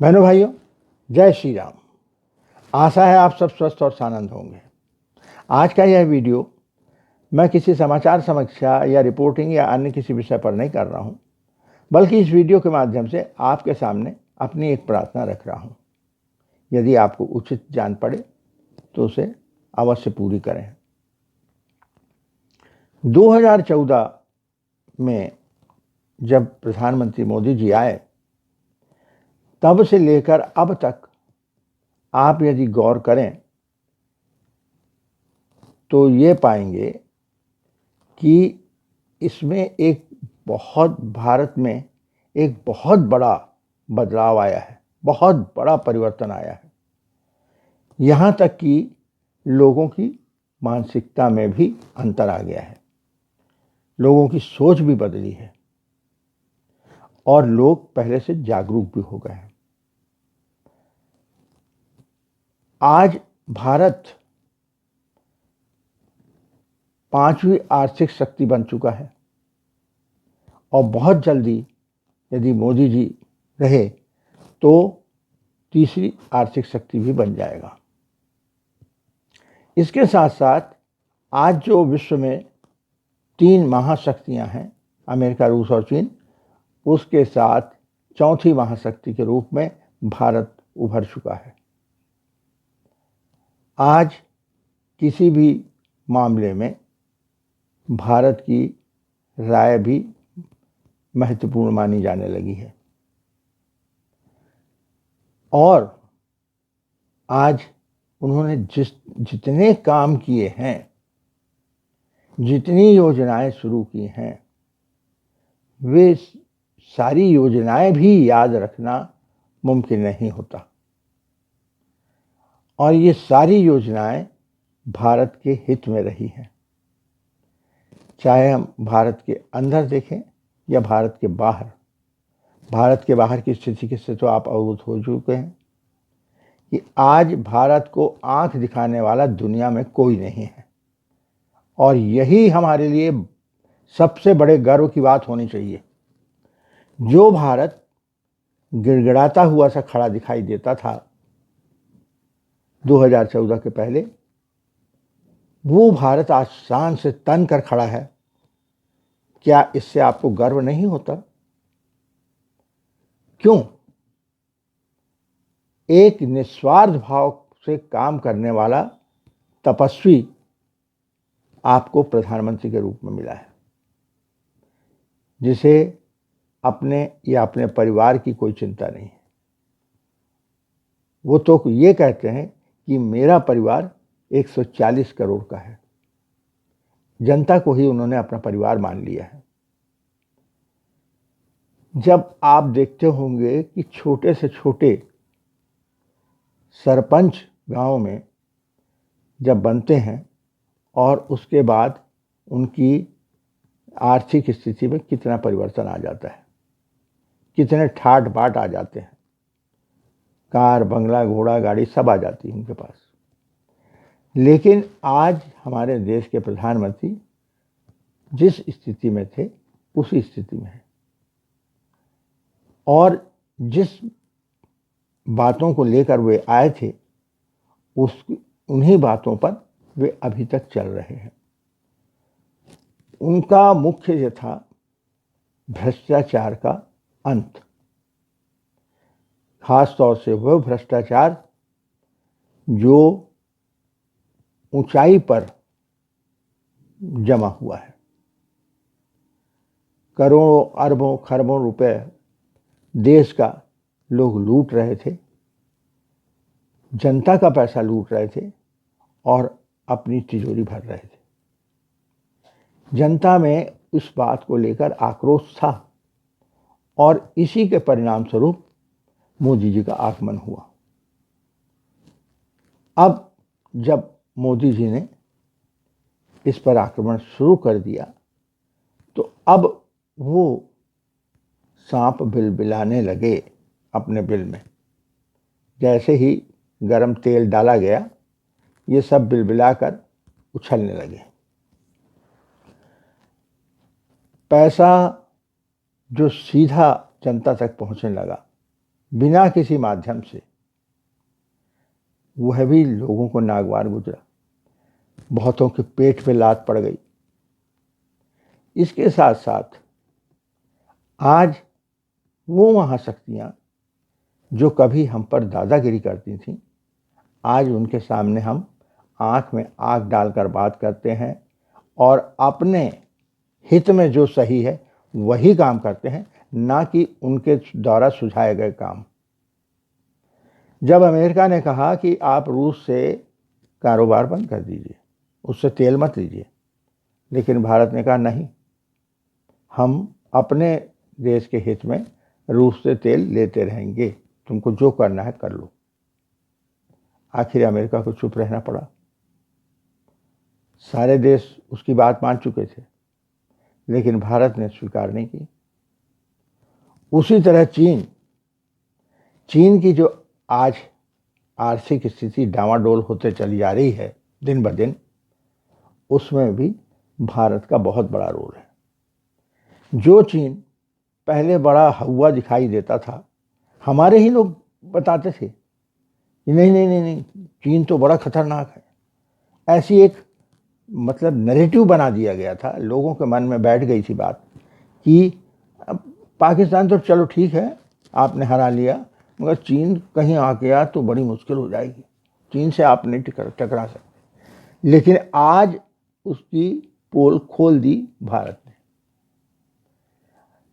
बहनों भाइयों, जय श्री राम। आशा है आप सब स्वस्थ और सानंद होंगे। आज का यह वीडियो मैं किसी समाचार समीक्षा या रिपोर्टिंग या अन्य किसी विषय पर नहीं कर रहा हूं, बल्कि इस वीडियो के माध्यम से आपके सामने अपनी एक प्रार्थना रख रहा हूं। यदि आपको उचित जान पड़े तो उसे अवश्य पूरी करें। 2014 में जब प्रधानमंत्री मोदी जी आए, तब से लेकर अब तक आप यदि गौर करें तो ये पाएंगे कि इसमें भारत में एक बहुत बड़ा बदलाव आया है, बहुत बड़ा परिवर्तन आया है। यहाँ तक कि लोगों की मानसिकता में भी अंतर आ गया है, लोगों की सोच भी बदली है और लोग पहले से जागरूक भी हो गए हैं। आज भारत 5वीं आर्थिक शक्ति बन चुका है और बहुत जल्दी यदि मोदी जी रहे तो तीसरी आर्थिक शक्ति भी बन जाएगा। इसके साथ साथ आज जो विश्व में 3 महाशक्तियां हैं, अमेरिका, रूस और चीन, उसके साथ चौथी महाशक्ति के रूप में भारत उभर चुका है। आज किसी भी मामले में भारत की राय भी महत्वपूर्ण मानी जाने लगी है और आज उन्होंने जितने काम किए हैं, जितनी योजनाएं शुरू की हैं, वे सारी योजनाएं भी याद रखना मुमकिन नहीं होता और ये सारी योजनाएं भारत के हित में रही हैं। चाहे हम भारत के अंदर देखें या भारत के बाहर। भारत के बाहर की स्थिति से तो आप अवगत हो चुके हैं कि आज भारत को आंख दिखाने वाला दुनिया में कोई नहीं है और यही हमारे लिए सबसे बड़े गर्व की बात होनी चाहिए। जो भारत गिड़गिड़ाता हुआ सा खड़ा दिखाई देता था 2014 के पहले, वो भारत आज शान से तन कर खड़ा है। क्या इससे आपको गर्व नहीं होता? क्यों? एक निस्वार्थ भाव से काम करने वाला तपस्वी आपको प्रधानमंत्री के रूप में मिला है, जिसे अपने या अपने परिवार की कोई चिंता नहीं है। वो तो ये कहते हैं कि मेरा परिवार 140 करोड़ का है। जनता को ही उन्होंने अपना परिवार मान लिया है। जब आप देखते होंगे कि छोटे से छोटे सरपंच गांव में जब बनते हैं और उसके बाद उनकी आर्थिक स्थिति में कितना परिवर्तन आ जाता है, कितने ठाट बाट आ जाते हैं, कार, बंगला, घोड़ा, गाड़ी सब आ जाती है उनके पास। लेकिन आज हमारे देश के प्रधानमंत्री जिस स्थिति में थे उसी स्थिति में है और जिस बातों को लेकर वे आए थे उन्हीं बातों पर वे अभी तक चल रहे हैं। उनका मुख्य ये था भ्रष्टाचार का अंत, खास तौर से वह भ्रष्टाचार जो ऊंचाई पर जमा हुआ है। करोड़ों, अरबों, खरबों रुपए देश का लोग लूट रहे थे, जनता का पैसा लूट रहे थे और अपनी तिजोरी भर रहे थे। जनता में इस बात को लेकर आक्रोश था और इसी के परिणाम स्वरूप मोदी जी का आगमन हुआ। अब जब मोदी जी ने इस पर आक्रमण शुरू कर दिया तो अब वो सांप बिलबिलाने लगे अपने बिल में। जैसे ही गरम तेल डाला गया, ये सब बिलबिलाकर उछलने लगे। पैसा जो सीधा जनता तक पहुंचने लगा, बिना किसी माध्यम से, वह भी लोगों को नागवार गुजरा। बहुतों के पेट पे लात पड़ गई। इसके साथ साथ आज वो महाशक्तियां जो कभी हम पर दादागिरी करती थीं, आज उनके सामने हम आंख में आंख डालकर बात करते हैं और अपने हित में जो सही है वही काम करते हैं, ना कि उनके द्वारा सुझाए गए काम। जब अमेरिका ने कहा कि आप रूस से कारोबार बंद कर दीजिए, उससे तेल मत लीजिए, लेकिन भारत ने कहा नहीं, हम अपने देश के हित में रूस से तेल लेते रहेंगे, तुमको जो करना है कर लो। आखिर अमेरिका को चुप रहना पड़ा। सारे देश उसकी बात मान चुके थे, लेकिन भारत ने स्वीकार नहीं की। उसी तरह चीन की जो आज आर्थिक स्थिति डामाडोल होते चली जा रही है दिन ब दिन, उसमें भी भारत का बहुत बड़ा रोल है। जो चीन पहले बड़ा हौवा दिखाई देता था, हमारे ही लोग बताते थे कि नहीं नहीं नहीं नहीं, चीन तो बड़ा खतरनाक है। ऐसी एक मतलब नैरेटिव बना दिया गया था, लोगों के मन में बैठ गई थी बात कि पाकिस्तान तो चलो ठीक है आपने हरा लिया, मगर चीन कहीं आ गया तो बड़ी मुश्किल हो जाएगी, चीन से आप नहीं टकरा सकते। लेकिन आज उसकी पोल खोल दी भारत ने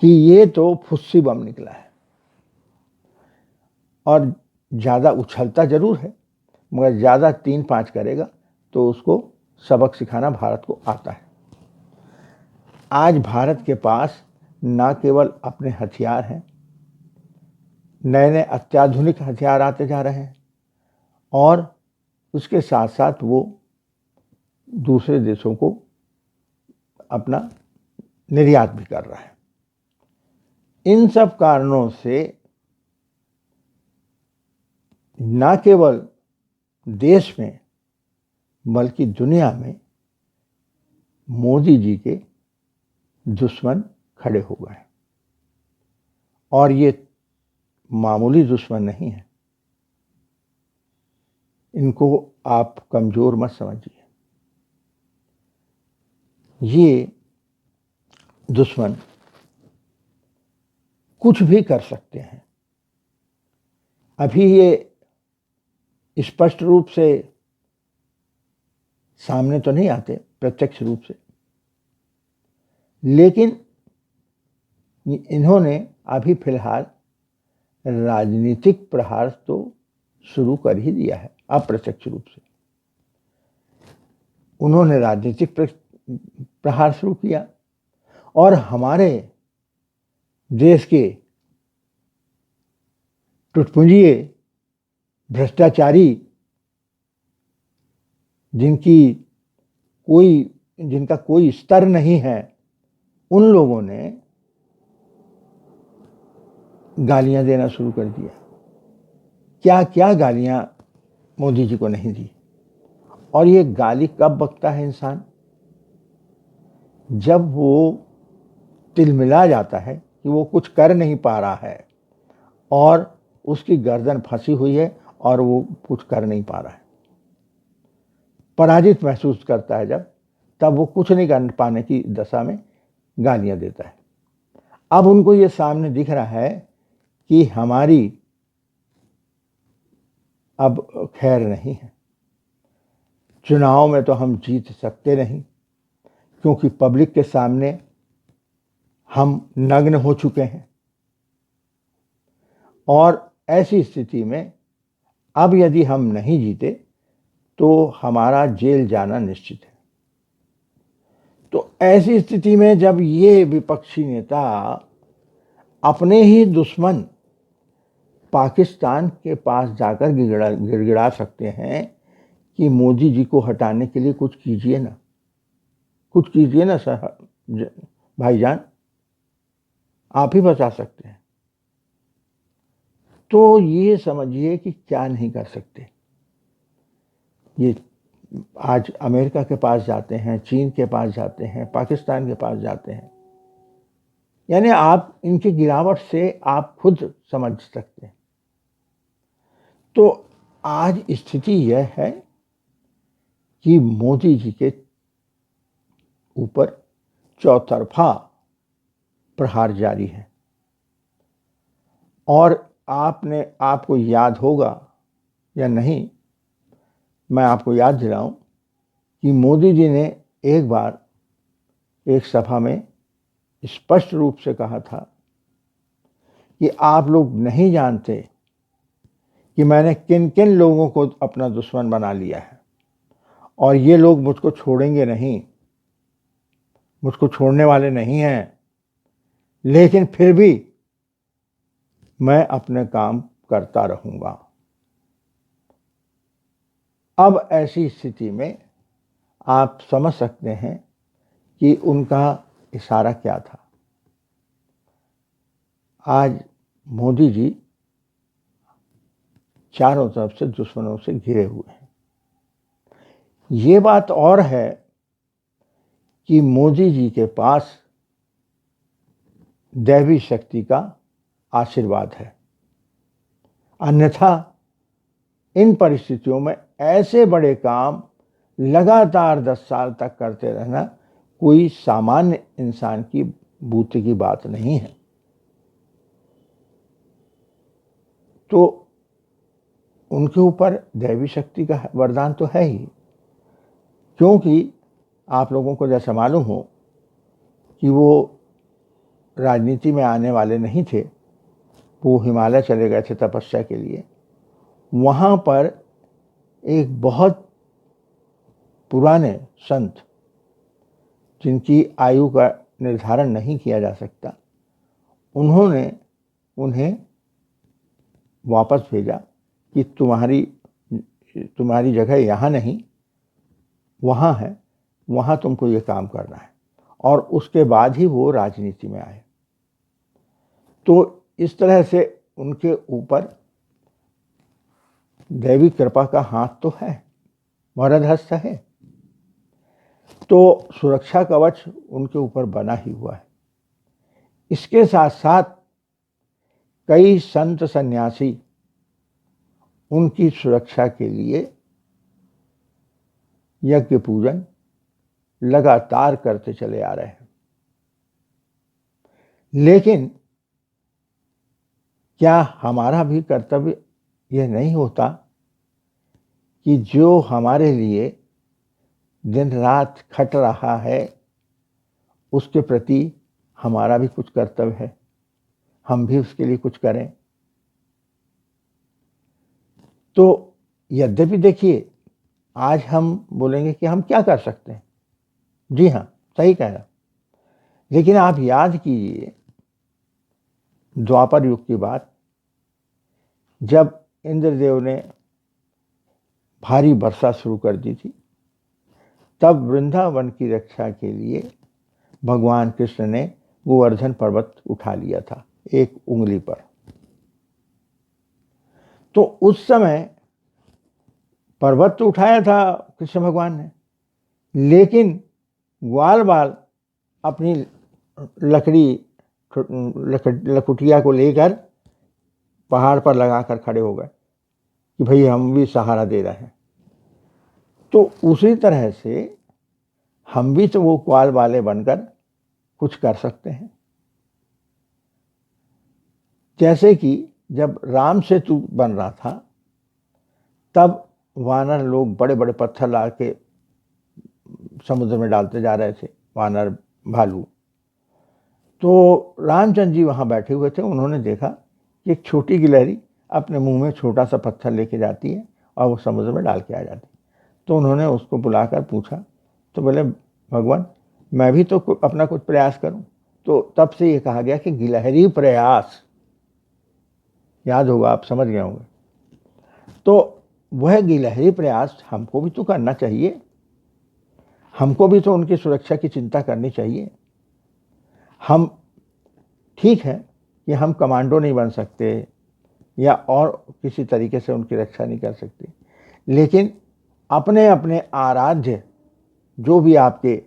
कि ये तो फुस्सी बम निकला है, और ज़्यादा उछलता जरूर है मगर ज़्यादा 3-5 करेगा तो उसको सबक सिखाना भारत को आता है। आज भारत के पास न केवल अपने हथियार हैं, नए नए अत्याधुनिक हथियार आते जा रहे हैं, और उसके साथ साथ वो दूसरे देशों को अपना निर्यात भी कर रहा है। इन सब कारणों से न केवल देश में बल्कि दुनिया में मोदी जी के दुश्मन खड़े हो गए, और ये मामूली दुश्मन नहीं है। इनको आप कमजोर मत समझिए। ये दुश्मन कुछ भी कर सकते हैं। अभी ये स्पष्ट रूप से सामने तो नहीं आते प्रत्यक्ष रूप से, लेकिन इन्होंने अभी फिलहाल राजनीतिक प्रहार तो शुरू कर ही दिया है। अप्रत्यक्ष रूप से उन्होंने राजनीतिक प्रहार शुरू किया, और हमारे देश के टुटपुंजिए भ्रष्टाचारी जिनका कोई स्तर नहीं है, उन लोगों ने गालियां देना शुरू कर दिया। क्या क्या गालियां मोदी जी को नहीं दी। और ये गाली कब बकता है इंसान? जब वो तिलमिला जाता है कि वो कुछ कर नहीं पा रहा है और उसकी गर्दन फंसी हुई है और वो कुछ कर नहीं पा रहा है, पराजित महसूस करता है जब, तब वो कुछ नहीं कर पाने की दशा में गालियां देता है। अब उनको ये सामने दिख रहा है कि हमारी अब खैर नहीं है, चुनाव में तो हम जीत सकते नहीं, क्योंकि पब्लिक के सामने हम नग्न हो चुके हैं। और ऐसी स्थिति में अब यदि हम नहीं जीते तो हमारा जेल जाना निश्चित है। तो ऐसी स्थिति में जब ये विपक्षी नेता अपने ही दुश्मन पाकिस्तान के पास जाकर गिड़गिड़ा सकते हैं कि मोदी जी को हटाने के लिए कुछ कीजिए ना, कुछ कीजिए ना सर, भाईजान आप ही बचा सकते हैं, तो ये समझिए कि क्या नहीं कर सकते। ये आज अमेरिका के पास जाते हैं, चीन के पास जाते हैं, पाकिस्तान के पास जाते हैं। यानी आप इनकी गिरावट से आप खुद समझ सकते हैं तो आज स्थिति यह है कि मोदी जी के ऊपर चौतरफा प्रहार जारी है। और आपको याद होगा या नहीं, मैं आपको याद दिलाऊं कि मोदी जी ने एक बार एक सभा में स्पष्ट रूप से कहा था कि आप लोग नहीं जानते कि मैंने किन किन लोगों को अपना दुश्मन बना लिया है और ये लोग मुझको छोड़ेंगे नहीं, मुझको छोड़ने वाले नहीं हैं, लेकिन फिर भी मैं अपने काम करता रहूंगा। अब ऐसी स्थिति में आप समझ सकते हैं कि उनका इशारा क्या था। आज मोदी जी चारों तरफ से दुश्मनों से घिरे हुए हैं। ये बात और है कि मोदी जी के पास दैवी शक्ति का आशीर्वाद है, अन्यथा इन परिस्थितियों में ऐसे बड़े काम लगातार 10 साल तक करते रहना कोई सामान्य इंसान की बूते की बात नहीं है। तो उनके ऊपर दैवी शक्ति का वरदान तो है ही, क्योंकि आप लोगों को जैसा मालूम हो कि वो राजनीति में आने वाले नहीं थे, वो हिमालय चले गए थे तपस्या के लिए। वहाँ पर एक बहुत पुराने संत, जिनकी आयु का निर्धारण नहीं किया जा सकता, उन्होंने उन्हें वापस भेजा कि तुम्हारी जगह यहाँ नहीं, वहाँ है, वहाँ तुमको ये काम करना है। और उसके बाद ही वो राजनीति में आए। तो इस तरह से उनके ऊपर दैवी कृपा का हाथ तो है, वरदहस्त है। तो सुरक्षा कवच उनके ऊपर बना ही हुआ है। इसके साथ साथ कई संत सन्यासी उनकी सुरक्षा के लिए यज्ञ पूजन लगातार करते चले आ रहे हैं। लेकिन क्या हमारा भी कर्तव्य यह नहीं होता कि जो हमारे लिए दिन रात खट रहा है उसके प्रति हमारा भी कुछ कर्तव्य है, हम भी उसके लिए कुछ करें। तो यद्यपि देखिए, आज हम बोलेंगे कि हम क्या कर सकते हैं, जी हाँ, सही कह रहा, लेकिन आप याद कीजिए द्वापर युग की बात, जब इंद्रदेव ने भारी वर्षा शुरू कर दी थी, तब वृंदावन की रक्षा के लिए भगवान कृष्ण ने गोवर्धन पर्वत उठा लिया था एक उंगली पर। तो उस समय पर्वत तो उठाया था कृष्ण भगवान ने, लेकिन ग्वाल बाल अपनी लकुटिया को लेकर पहाड़ पर लगाकर खड़े हो गए कि भाई हम भी सहारा दे रहे हैं। तो उसी तरह से हम भी तो वो ग्वाल वाले बनकर कुछ कर सकते हैं। जैसे कि जब राम सेतु बन रहा था, तब वानर लोग बड़े बड़े पत्थर ला के समुद्र में डालते जा रहे थे, वानर भालू। तो रामचंद्र जी वहाँ बैठे हुए थे, उन्होंने देखा कि एक छोटी गिलहरी अपने मुंह में छोटा सा पत्थर लेके जाती है और वो समुद्र में डाल के आ जाती है। तो उन्होंने उसको बुलाकर पूछा, तो बोले भगवान मैं भी तो अपना कुछ प्रयास करूं। तो तब से ये कहा गया कि गिलहरी प्रयास, याद होगा, आप समझ गए होंगे। तो वह गिलहरी प्रयास हमको भी तो करना चाहिए, हमको भी तो उनकी सुरक्षा की चिंता करनी चाहिए। हम ठीक है कि हम कमांडो नहीं बन सकते या और किसी तरीके से उनकी रक्षा नहीं कर सकते, लेकिन अपने अपने आराध्य जो भी आपके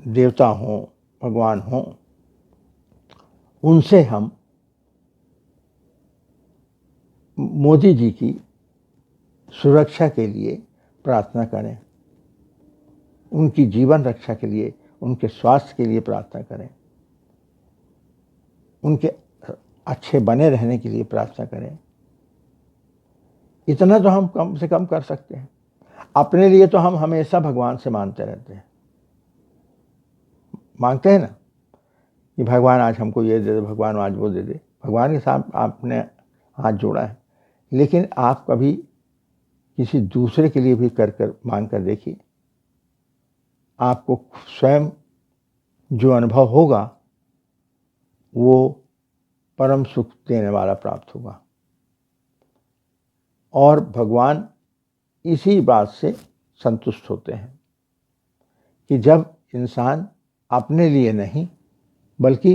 देवता हों, भगवान हों, उनसे हम मोदी जी की सुरक्षा के लिए प्रार्थना करें, उनकी जीवन रक्षा के लिए, उनके स्वास्थ्य के लिए प्रार्थना करें, उनके अच्छे बने रहने के लिए प्रार्थना करें। इतना तो हम कम से कम कर सकते हैं। अपने लिए तो हम हमेशा भगवान से मांगते रहते हैं, मांगते हैं ना कि भगवान आज हमको ये दे दे, भगवान आज वो दे दे। भगवान के साथ आपने हाथ जोड़ा है, लेकिन आप कभी किसी दूसरे के लिए भी कर मांग कर देखिए, आपको स्वयं जो अनुभव होगा वो परम सुख देने वाला प्राप्त होगा। और भगवान इसी बात से संतुष्ट होते हैं कि जब इंसान अपने लिए नहीं बल्कि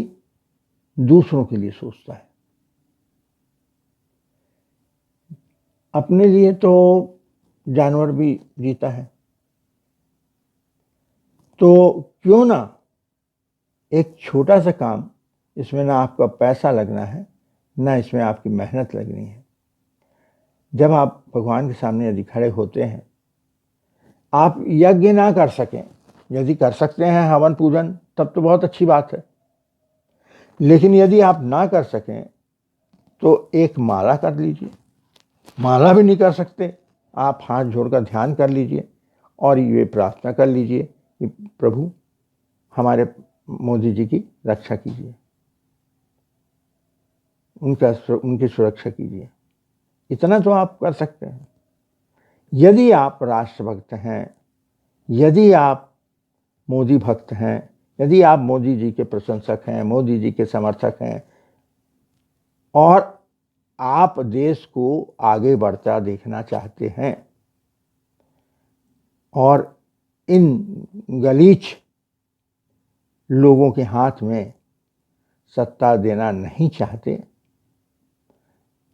दूसरों के लिए सोचता है। अपने लिए तो जानवर भी जीता है, तो क्यों ना एक छोटा सा काम, इसमें ना आपका पैसा लगना है, ना इसमें आपकी मेहनत लगनी है। जब आप भगवान के सामने यदि खड़े होते हैं, आप यज्ञ ना कर सकें, यदि कर सकते हैं हवन पूजन, तब तो बहुत अच्छी बात है। लेकिन यदि आप ना कर सकें तो एक माला कर लीजिए। माला भी नहीं कर सकते, आप हाथ जोड़कर ध्यान कर लीजिए और ये प्रार्थना कर लीजिए कि प्रभु हमारे मोदी जी की रक्षा कीजिए, उनकी सुरक्षा कीजिए। इतना तो आप कर सकते हैं। यदि आप राष्ट्रभक्त हैं, यदि आप मोदी भक्त हैं, यदि आप मोदी जी के प्रशंसक हैं, मोदी जी के समर्थक हैं और आप देश को आगे बढ़ता देखना चाहते हैं और इन गलीच लोगों के हाथ में सत्ता देना नहीं चाहते,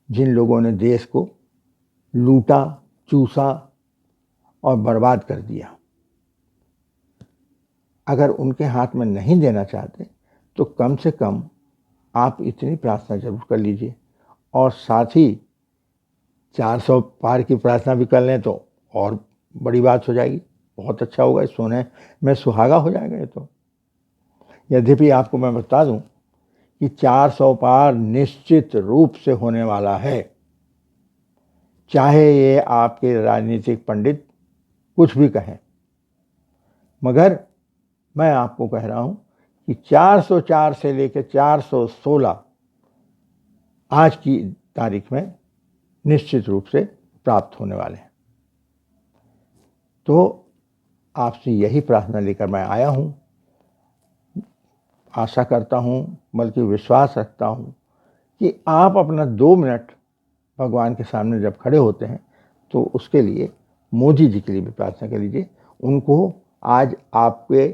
जिन लोगों ने देश को लूटा, चूसा और बर्बाद कर दिया, अगर उनके हाथ में नहीं देना चाहते तो कम से कम आप इतनी प्रार्थना जरूर कर लीजिए। और साथ ही 400 पार की प्रार्थना भी कर लें तो और बड़ी बात हो जाएगी, बहुत अच्छा होगा, सोने में सुहागा हो जाएगा ये तो। यद्यपि आपको मैं बता दूं कि 400 पार निश्चित रूप से होने वाला है, चाहे ये आपके राजनीतिक पंडित कुछ भी कहें। मगर मैं आपको कह रहा हूं कि 404 से लेकर 416 आज की तारीख में निश्चित रूप से प्राप्त होने वाले हैं। तो आपसे यही प्रार्थना लेकर मैं आया हूं। आशा करता हूं, बल्कि विश्वास रखता हूं कि आप अपना 2 मिनट भगवान के सामने जब खड़े होते हैं तो उसके लिए मोदी जी के लिए भी प्रार्थना कर लीजिए। उनको आज आपके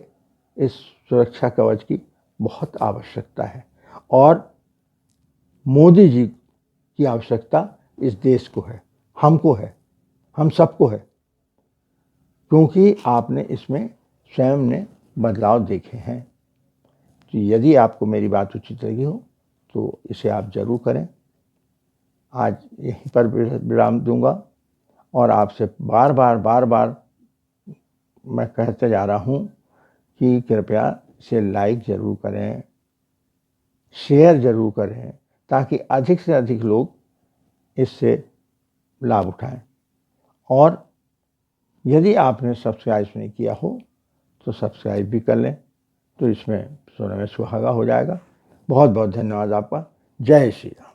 इस सुरक्षा कवच की बहुत आवश्यकता है और मोदी जी की आवश्यकता इस देश को है, हमको है, हम सबको है, क्योंकि आपने इसमें स्वयं ने बदलाव देखे हैं। तो यदि आपको मेरी बात उचित लगी हो तो इसे आप जरूर करें। आज यहीं पर विराम दूंगा और आपसे बार बार मैं कहते जा रहा हूं कि कृपया इसे लाइक जरूर करें, शेयर जरूर करें, ताकि अधिक से अधिक लोग इससे लाभ उठाएं। और यदि आपने सब्सक्राइब नहीं किया हो तो सब्सक्राइब भी कर लें, तो इसमें सोने में सुहागा हो जाएगा। बहुत बहुत धन्यवाद आपका। जय श्री राम।